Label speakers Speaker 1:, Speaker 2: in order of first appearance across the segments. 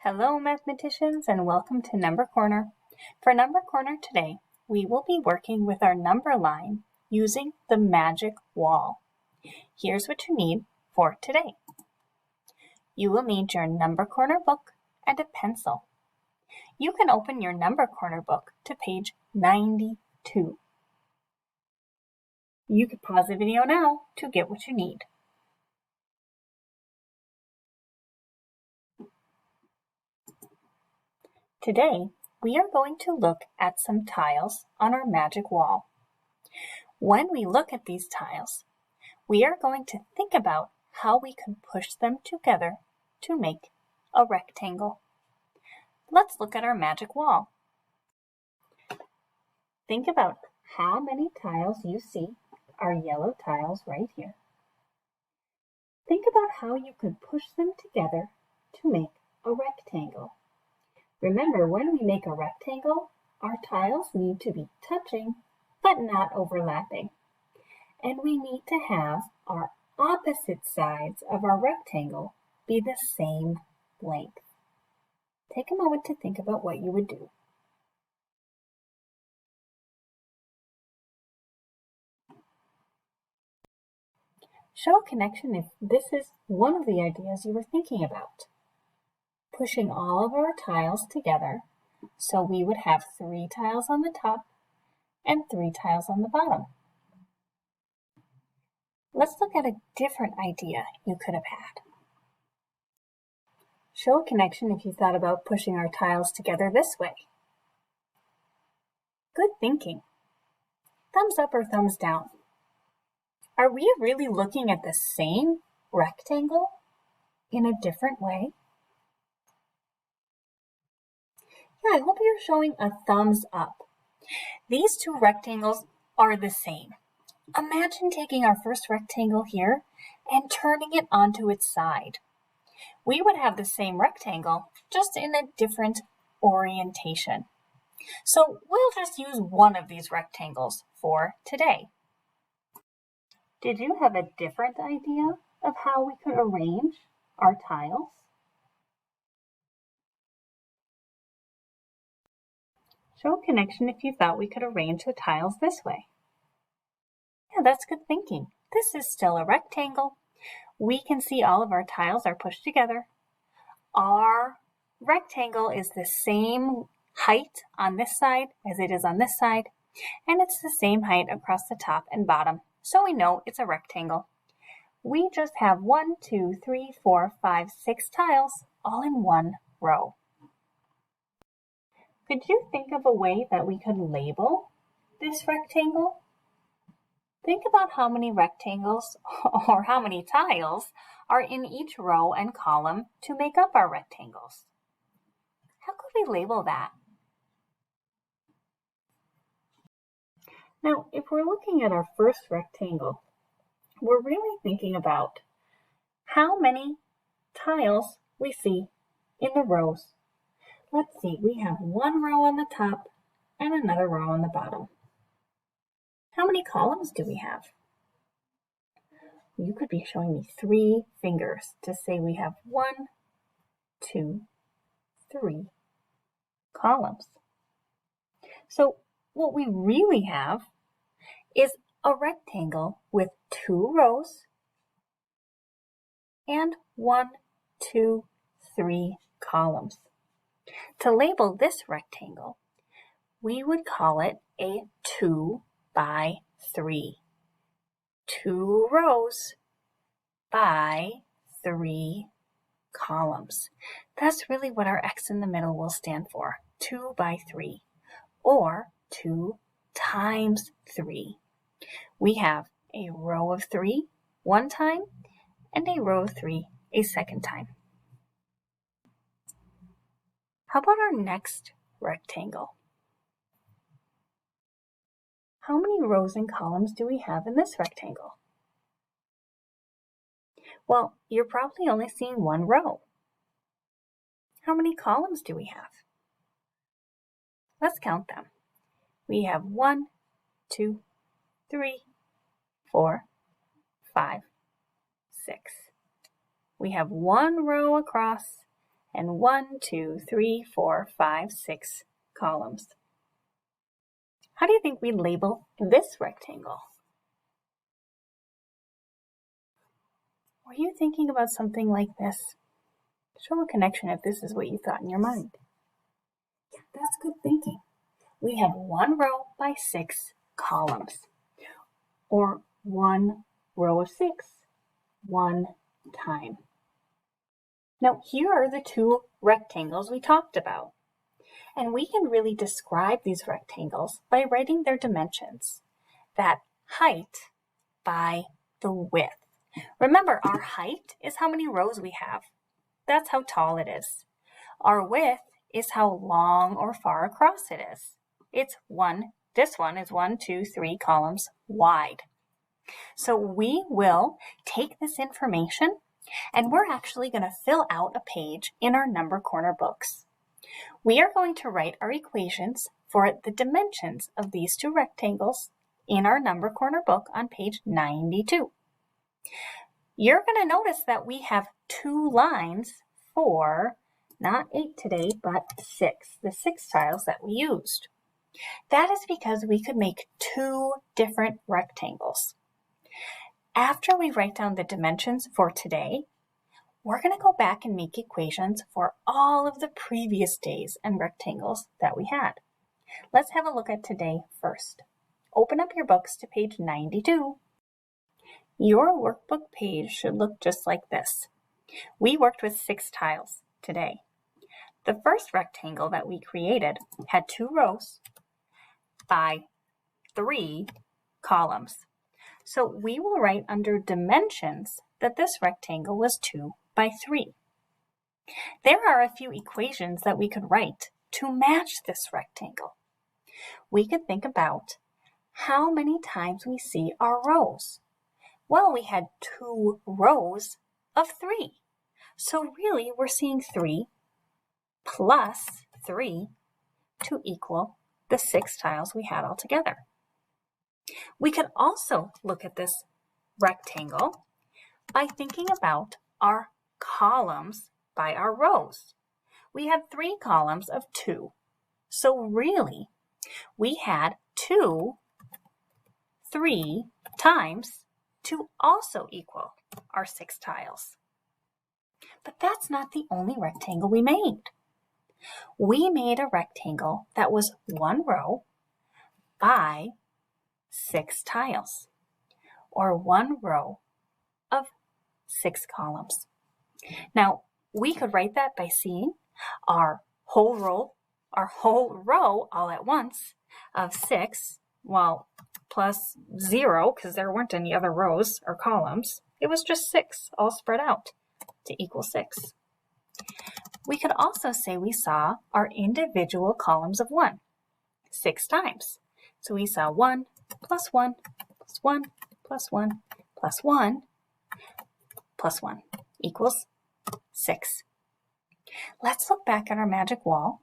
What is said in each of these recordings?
Speaker 1: Hello mathematicians and welcome to Number Corner. For Number Corner today, we will be working with our number line using the magic wall. Here's what you need for today. You will need your Number Corner book and a pencil. You can open your Number Corner book to page 92. You can pause the video now to get what you need. Today, we are going to look at some tiles on our magic wall. When we look at these tiles, we are going to think about how we can push them together to make a rectangle. Let's look at our magic wall. Think about how many tiles you see are yellow tiles right here. Think about how you could push them together to make a rectangle. Remember, when we make a rectangle, our tiles need to be touching but not overlapping. And we need to have our opposite sides of our rectangle be the same length. Take a moment to think about what you would do. Show a connection if this is one of the ideas you were thinking about. Pushing all of our tiles together so we would have 3 tiles on the top and 3 tiles on the bottom. Let's look at a different idea you could have had. Show a connection if you thought about pushing our tiles together this way. Good thinking. Thumbs up or thumbs down. Are we really looking at the same rectangle in a different way? Yeah, I hope you're showing a thumbs up. These two rectangles are the same. Imagine taking our first rectangle here and turning it onto its side. We would have the same rectangle, just in a different orientation. So we'll just use one of these rectangles for today. Did you have a different idea of how we could arrange our tiles? Show a connection if you thought we could arrange the tiles this way. Yeah, that's good thinking. This is still a rectangle. We can see all of our tiles are pushed together. Our rectangle is the same height on this side as it is on this side, and it's the same height across the top and bottom, so we know it's a rectangle. We just have 1, 2, 3, 4, 5, 6 tiles all in one row. Could you think of a way that we could label this rectangle? Think about how many rectangles or how many tiles are in each row and column to make up our rectangles. How could we label that? Now, if we're looking at our first rectangle, we're really thinking about how many tiles we see in the rows. Let's see, we have one row on the top and another row on the bottom. How many columns do we have? You could be showing me 3 fingers to say we have 1, 2, 3 columns. So what we really have is a rectangle with 2 rows and 1, 2, 3 columns. To label this rectangle, we would call it a 2 by 3. 2 rows by 3 columns. That's really what our X in the middle will stand for, 2 by 3, or 2 times 3. We have a row of 3 one time and a row of 3 a second time. How about our next rectangle? How many rows and columns do we have in this rectangle? Well, you're probably only seeing 1 row. How many columns do we have? Let's count them. We have 1, 2, 3, 4, 5, 6. We have 1 row across and 1, 2, 3, 4, 5, 6 columns. How do you think we label this rectangle? Were you thinking about something like this? Show a connection if this is what you thought in your mind. Yeah, that's good thinking. We have 1 row by 6 columns, or 1 row of 6, 1 time. Now, here are the 2 rectangles we talked about. And we can really describe these rectangles by writing their dimensions. That height by the width. Remember, our height is how many rows we have. That's how tall it is. Our width is how long or far across it is. This one is 1, 2, 3 columns wide. So we will take this information and we're actually going to fill out a page in our Number Corner books. We are going to write our equations for the dimensions of these 2 rectangles in our Number Corner book on page 92. You're going to notice that we have 2 lines for, not 8 today, but 6, the 6 tiles that we used. That is because we could make 2 different rectangles. After we write down the dimensions for today, we're going to go back and make equations for all of the previous days and rectangles that we had. Let's have a look at today first. Open up your books to page 92. Your workbook page should look just like this. We worked with 6 tiles today. The first rectangle that we created had 2 rows by 3 columns. So we will write under dimensions that this rectangle was 2 by 3. There are a few equations that we could write to match this rectangle. We could think about how many times we see our rows. Well, we had 2 rows of 3. So really, we're seeing 3 plus 3 to equal the 6 tiles we had altogether. We could also look at this rectangle by thinking about our columns by our rows. We had 3 columns of 2. So really, we had 3 times to also equal our 6 tiles. But that's not the only rectangle we made. We made a rectangle that was 1 row by 6 tiles, or 1 row of 6 columns. Now, we could write that by seeing our whole row all at once of 6, well, plus 0, because there weren't any other rows or columns. It was just 6 all spread out to equal 6. We could also say we saw our individual columns of 1 6 times. So we saw 1 plus 1 plus 1 plus 1 plus 1 plus 1 equals 6. Let's look back at our magic wall.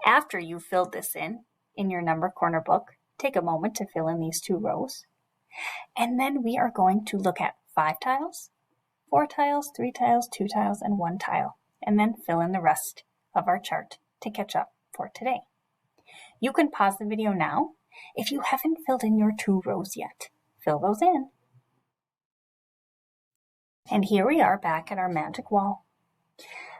Speaker 1: After you filled this in your Number Corner book, take a moment to fill in these 2 rows. And then we are going to look at 5 tiles, 4 tiles, 3 tiles, 2 tiles, and 1 tile, and then fill in the rest of our chart to catch up for today. You can pause the video now if you haven't filled in your 2 rows yet. Fill those in. And here we are back at our magic wall.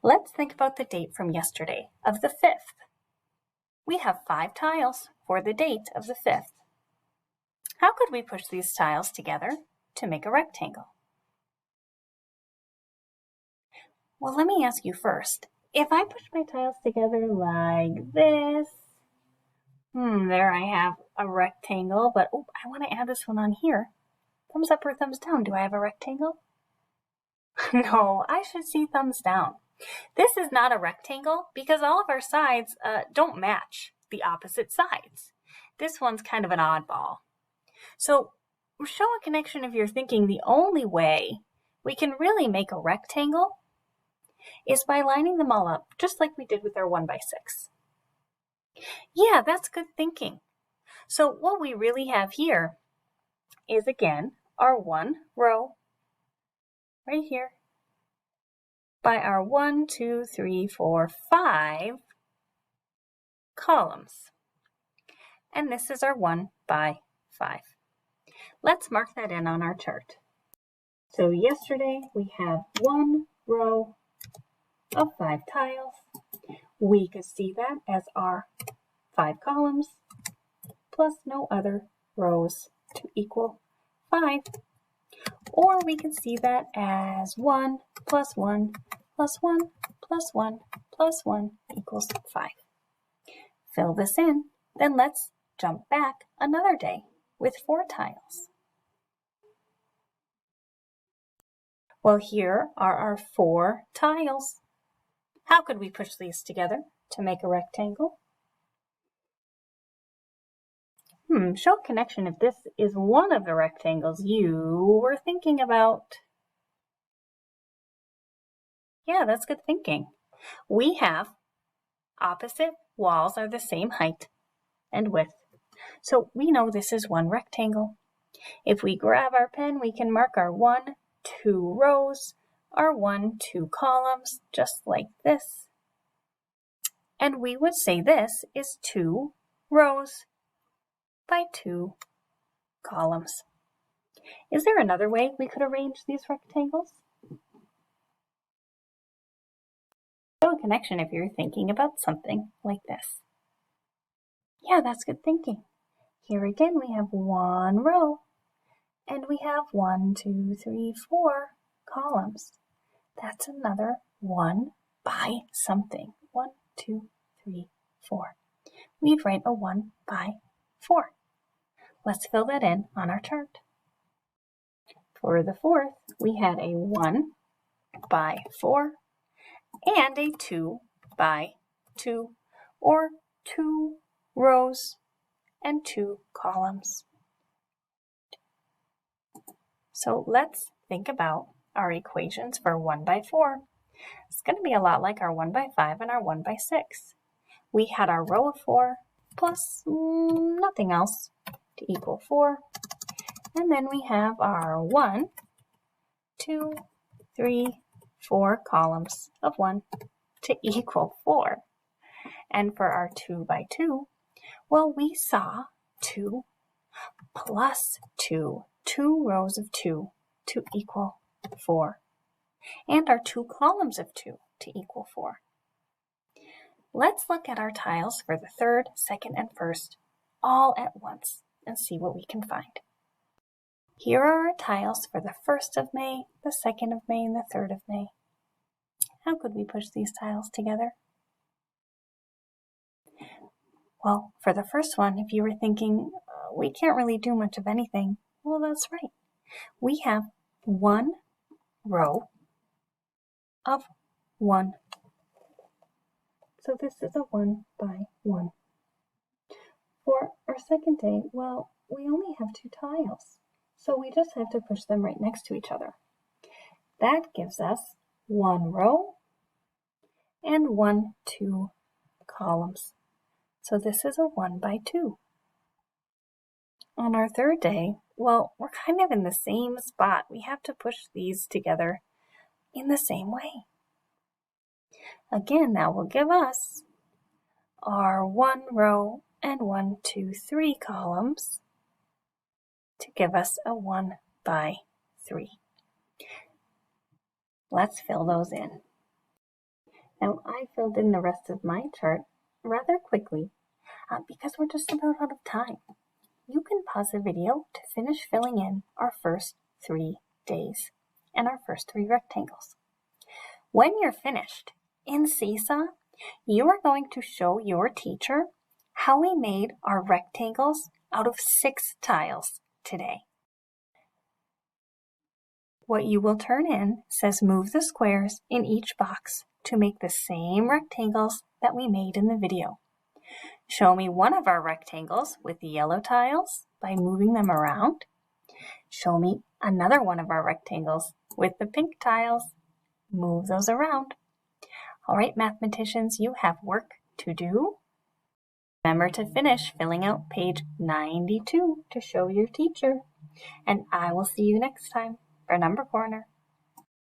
Speaker 1: Let's think about the date from yesterday of the 5th. We have 5 tiles for the date of the 5th. How could we push these tiles together to make a rectangle? Well, let me ask you first. If I push my tiles together like this, there I have a rectangle, but I want to add this one on here. Thumbs up or thumbs down? Do I have a rectangle? No, I should see thumbs down. This is not a rectangle because all of our sides don't match the opposite sides. This one's kind of an oddball. So show a connection if you're thinking the only way we can really make a rectangle is by lining them all up, just like we did with our 1 by 6. Yeah, that's good thinking. So what we really have here is, again, our 1 row right here by our 1, 2, 3, 4, 5 columns. And this is our 1 by 5. Let's mark that in on our chart. So yesterday we have 1 row of 5 tiles. We could see that as our 5 columns plus no other rows to equal 5. Or we can see that as 1 plus 1 plus 1 plus 1 plus 1 equals 5. Fill this in, then let's jump back another day with 4 tiles. Well, here are our 4 tiles. How could we push these together to make a rectangle? Show a connection if this is one of the rectangles you were thinking about. Yeah, that's good thinking. We have opposite walls are the same height and width. So we know this is one rectangle. If we grab our pen, we can mark our 1, 2 rows, our 1, 2 columns, just like this. And we would say this is 2 rows by 2 columns. Is there another way we could arrange these rectangles? Show a connection if you're thinking about something like this. Yeah, that's good thinking. Here again we have 1 row and we have 1, 2, 3, 4 columns. That's another 1 by something. 1, 2, 3, 4. We'd write a 1 by 4. Let's fill that in on our chart. For the 4th, we had a 1 by 4 and a 2 by 2, or 2 rows and 2 columns. So let's think about our equations for 1 by 4. It's going to be a lot like our 1 by 5 and our 1 by 6. We had our row of 4 plus nothing else to equal 4. And then we have our 1, 2, 3, 4 columns of 1 to equal 4. And for our 2 by 2, well, we saw 2 plus 2, 2 rows of 2 to equal 4. And our 2 columns of 2 to equal 4. Let's look at our tiles for the 3rd, 2nd, and 1st all at once and see what we can find. Here are our tiles for the 1st of May, the 2nd of May, and the 3rd of May. How could we push these tiles together? Well, for the first one, if you were thinking, we can't really do much of anything, well, that's right. We have 1 row of 1. So this is a 1 by 1. For our 2nd day, well, we only have 2 tiles, so we just have to push them right next to each other. That gives us 1 row and 1, 2 columns. So this is a 1 by 2. On our 3rd day, well, we're kind of in the same spot. We have to push these together in the same way. Again, that will give us our 1 row and 1, 2, 3 columns to give us a 1 by 3. Let's fill those in. Now, I filled in the rest of my chart rather quickly because we're just about out of time. You can pause the video to finish filling in our first 3 days and our first 3 rectangles. When you're finished, in Seesaw, you are going to show your teacher how we made our rectangles out of 6 tiles today. What you will turn in says move the squares in each box to make the same rectangles that we made in the video. Show me one of our rectangles with the yellow tiles by moving them around. Show me another one of our rectangles with the pink tiles. Move those around. All right, mathematicians, you have work to do. Remember to finish filling out page 92 to show your teacher. And I will see you next time for Number Corner.